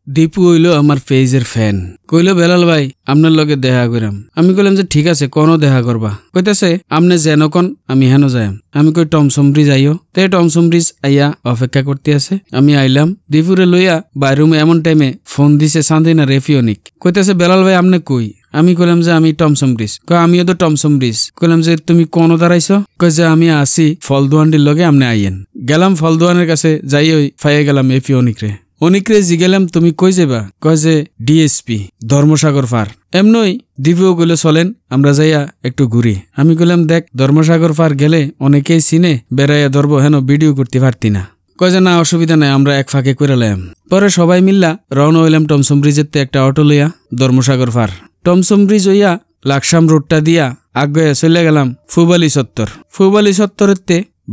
দীপু হইল আমার পেজের ফ্যান। কইল বেলাল ভাই আপনার লগে দেখা করাম। আমি কইলাম যে ঠিক আছে কোন দেখা করবা। কইতেছে আমনে যেন কোন আমি হেন যাইম। আমি কই টমসম ব্রিজ আইও। তে টমসম ব্রিজ আইয়া অপেক্ষা করতে আছে। আমি আইলাম দীপুরে লইয়া বাইরুমে এমন টাইমে ফোন দিছে সান্দিনা রেফিওনিক। কইতেছে বেলাল ভাই আমনে কই। আমি কইলাম যে আমি টমসম ব্রিজ। কয় আমিও তো টমসম ব্রিজ। কইলাম যে তুমি কোন দাঁড়াইছো। কয় যে আমি আসি ফলদুয়ানটির লগে আমনে আইয়েন। গেলাম ফলদুয়ানের কাছে যাই ওই ফাইয়া গেলাম এফিওনিক রে। অনিকরে জিগেলাম তুমি কই যাবা। কয় যে ডিএসপি ধর্মসাগর পার। এমনই দীপুও কইলে চলেন আমরা যাইয়া একটু ঘুরি। আমি কইলাম দেখ ধর্মসাগর পার গেলে অনেকেই চিনে বেড়াইয়া ধরবো হেন ভিডিও করতে পারতি না। কয় যে না অসুবিধা নাই আমরা এক ফাঁকে করে লাইম। পরে সবাই মিল্লা রওনা হইলাম টমসম ব্রিজের একটা অটো লইয়া ধর্মসাগর পার। টমসম ব্রিজ হইয়া লাকসাম রোডটা দিয়া আগে চলে গেলাম ফুবালি চত্বর। ফুবালি চত্বরের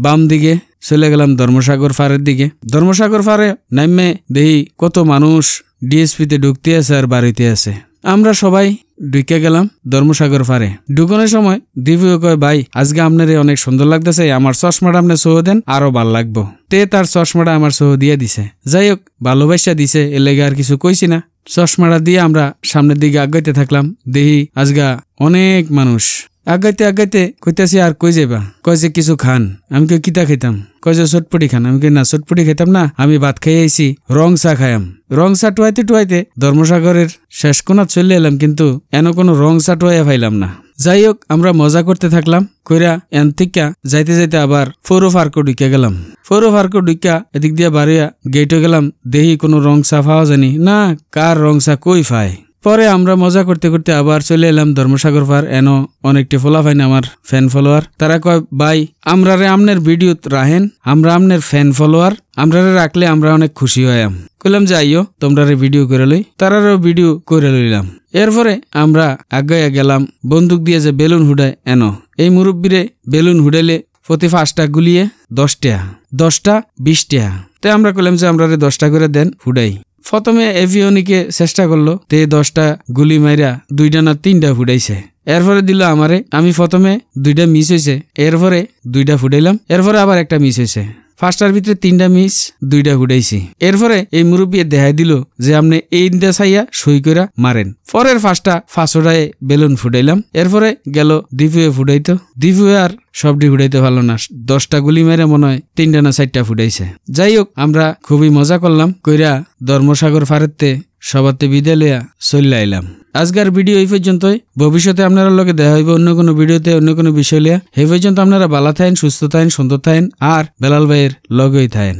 বাম দিকে চলে গেলাম ধর্মসাগর পাড়ের দিকে। ধর্মসাগর পাড়ে নামে দেখি কত মানুষ ডিএসপিতে ঢুকতে আছে আর বাড়িতে আছে। আমরা সবাই ঢুকে গেলাম ধর্মসাগর পাড়ে। ঢুকানোর সময় দীপু কয় ভাই আজকে আপনারে অনেক সুন্দর লাগতেছে, আমার চশমাটা আপনি সহ দেন আরো ভাল লাগবো। তে তার চশমাটা আমার সহ দিয়ে দিছে। যাই হোক ভালোবাসা দিছে এর লেগে আর কিছু কইছি না। চশমাটা দিয়ে আমরা সামনের দিকে আগাইতে থাকলাম। দেখি আজগা অনেক মানুষ। আগাইতে কইতাছি আর কই যাবা। কয় যে কিছু খান। আমি কই কিতা খাইতাম। কয় যে চটপটি খান। আমি কই না চটপটি খাইতাম না, আমি ভাত খাই আইছি রং চা খাইয়াম। রং চা টুয়াইতে ধর্মসাগরের শেষ কোণাত চলে এলাম, কিন্তু এন কোনো রং চা টুয়াইয়া পাইলাম না। যাই হোক আমরা মজা করতে থাকলাম। কইরা এন থেকে যাইতে আবার ফৌর পার্ক ঢুকে গেলাম। ফৌর পার্ক ঢুকা এদিক দিয়ে বাড়িয়া গেটে গেলাম। দেখি কোনো রং চা পাওয়া জানি না, কার রং চা কই পায়। পরে আমরা মজা করতে আবার চলে এলাম ধর্মসাগর পার। এন অনেকটি ফলা পাই না আমার ফ্যান ফলোয়ার। তারা কয় ভাই আমরা রে আমনের ভিডিও রাহেন, আমরা আমনের ফ্যান ফলোয়ার, আমরা রে রাখলে আমরা অনেক খুশি হইয়াম। কইলাম যে আইও তোমরা রে ভিডিও করে লই। তারারও ভিডিও করে লইলাম। এরপরে আমরা আগাইয়া গেলাম বন্দুক দিয়ে যে বেলুন হুডায় এন। এই মুরব্বীরে বেলুন হুডাইলে প্রতি 5টা গুলিয়ে 10 টাকা, 10টা 20 টাকা। তাই আমরা কইলাম যে আমরা রে 10টা করে দেন হুডাই। প্রথমে এভিওনিকে চেষ্টা করলো, তে 10টা গুলি মাইরা 2টা না 3টা ফুটাইছে। এরপরে দিল আমারে। আমি প্রথমে 2টা মিস হয়েছে, এরপরে 2টা ফুটাইলাম, এরপরে আবার একটা মিস হয়েছে। 5টার ভিতরে 3টা মিস, 2টা ফুটাইছি। এরপরে এই মুরব্বী দেখাই দিল যে আপনি এই ইন্দা চাইয়া সই কইরা মারেন। পরের 5টা 5টায় বেলুন ফুটাইলাম। এরপরে গেল দীপুয়ে ফুটাইতো। দীপুয়ে আর সবটি ফুটাইতে ভালো না, 10টা গুলি মেরে মনে হয় 3টা না 4টা ফুটাইছে। যাই হোক আমরা খুবই মজা করলাম। কইরা ধর্মসাগর পাড়েতে সবাতে বিদায় লইয়া চলে আইলাম। আজকের ভিডিও এই পর্যন্তই। ভবিষ্যতে আপনারা লগে দেখা হইবে অন্য কোনো ভিডিওতে অন্য কোনো বিষয় লিয়া। এই পর্যন্ত আপনারা ভালো থাকেন, সুস্থ থাকেন, সুন্দর থাকেন আর বেলাল ভাইয়ের লগেই থাকেন।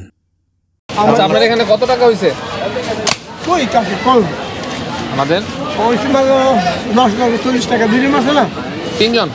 আচ্ছা আপনার এখানে কত টাকা হইছে? কই কাকে কল আমাদের ওই সময় 10 টাকা 40 টাকা দিলি মাছ না 3 জন।